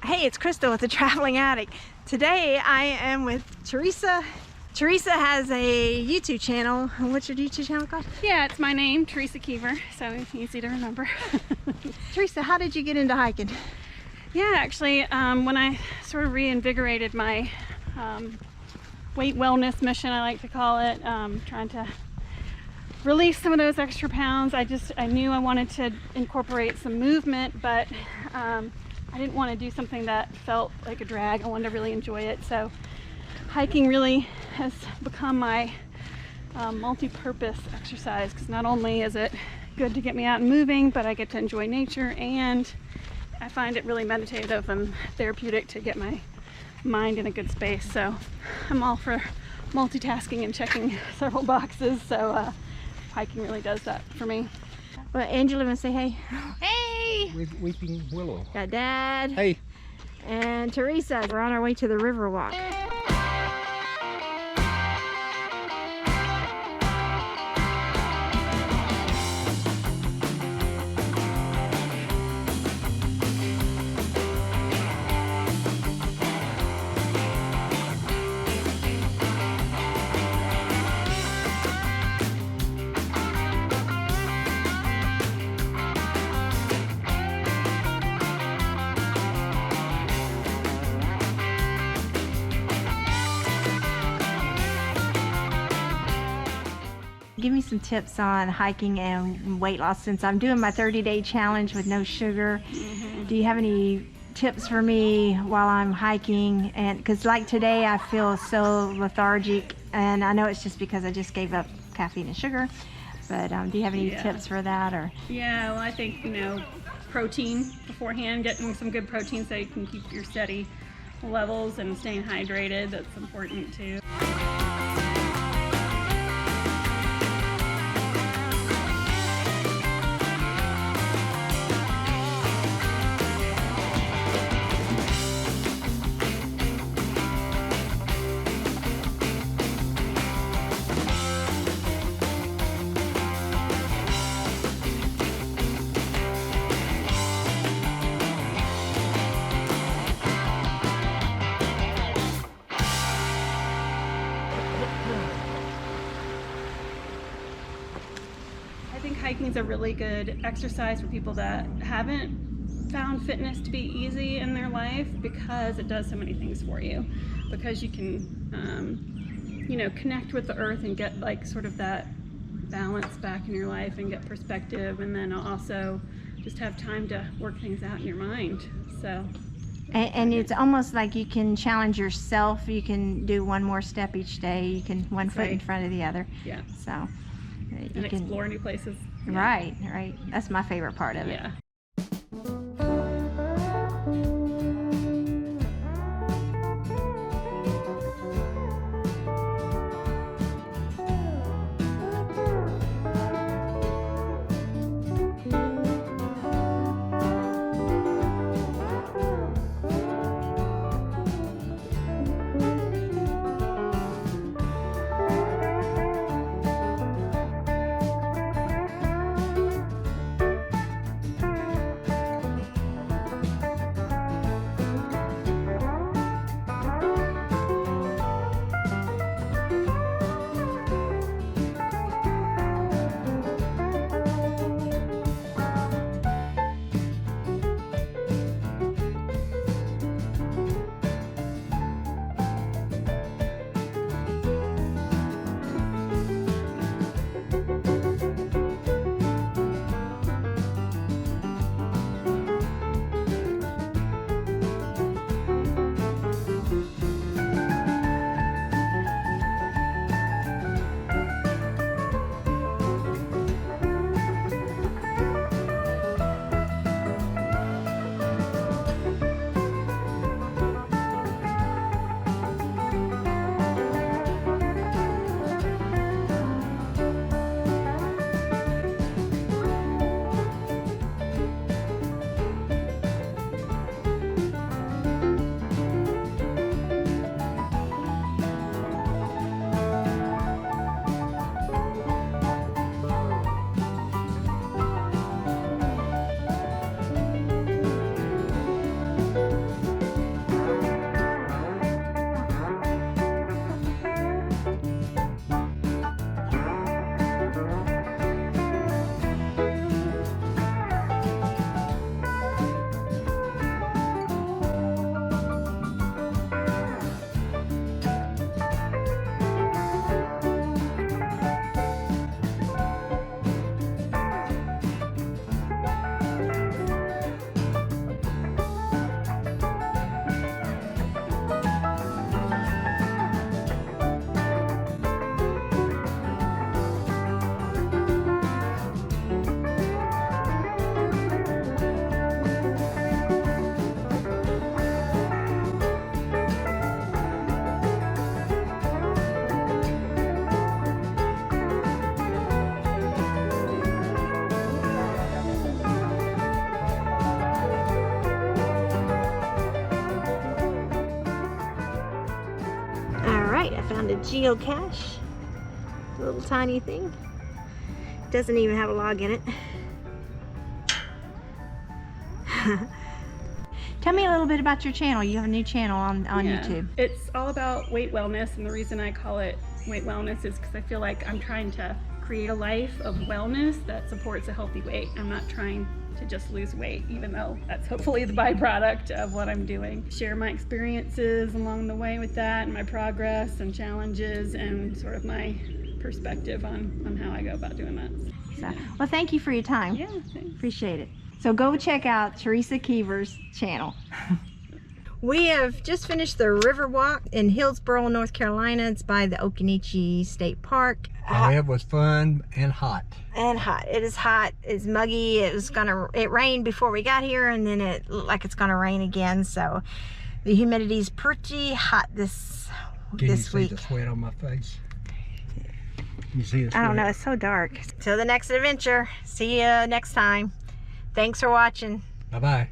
Hey, it's Crystal with the Traveling Addict. Today I am with Teresa. Teresa has a YouTube channel. What's your YouTube channel called? Yeah, it's my name, Teresa Keever, so easy to remember. Teresa, how did you get into hiking? Yeah, actually, when I sort of reinvigorated my weight wellness mission, I like to call it, trying to release some of those extra pounds. I knew I wanted to incorporate some movement, but I didn't want to do something that felt like a drag. I wanted to really enjoy it. So hiking really has become my multi-purpose exercise, because not only is it good to get me out and moving, but I get to enjoy nature, and I find it really meditative and therapeutic to get my mind in a good space. So I'm all for multitasking and checking several boxes. So hiking really does that for me. Well, Angela, want to say hey? Hey! With Weeping Willow. Got Dad. Hey. And Teresa. We're on our way to the river walk. Give me some tips on hiking and weight loss, since I'm doing my 30-day challenge with no sugar. Do you have any tips for me while I'm hiking? And because like today I feel so lethargic, and I know it's just because I just gave up caffeine and sugar, but do you have any tips for that? Or Yeah, well, I think, protein beforehand, getting some good protein so you can keep your steady levels and staying hydrated. That's important too. I think hiking is a really good exercise for people that haven't found fitness to be easy in their life, because it does so many things for you. Because you can, connect with the earth and get like sort of that balance back in your life and get perspective, and then also just have time to work things out in your mind. So. And it's almost like you can challenge yourself. You can do one more step each day. You can one foot in front of the other. Yeah. So. And explore new places. Right. That's my favorite part of it. Yeah. right, I found a geocache. A little tiny thing. Doesn't even have a log in it. Tell me a little bit about your channel. You have a new channel on YouTube. It's all about weight wellness, and the reason I call it weight wellness is because I feel like I'm trying to create a life of wellness that supports a healthy weight. I'm not trying to just lose weight, even though that's hopefully the byproduct of what I'm doing. Share my experiences along the way with that, and my progress and challenges, and sort of my perspective on how I go about doing that. So, well, thank you for your time. Yeah, thanks. Appreciate it. So go check out Teresa Keever's channel. We have just finished the river walk in Hillsborough, North Carolina. It's by the Occoneechee State Park. It was fun and hot. And hot. It is hot. It's muggy. It rained before we got here, and then it looked like it's gonna rain again. So the humidity's pretty hot this Can you week. see the sweat on my face? You see the sweat? I don't know. It's so dark. Till the next adventure. See you next time. Thanks for watching. Bye-bye.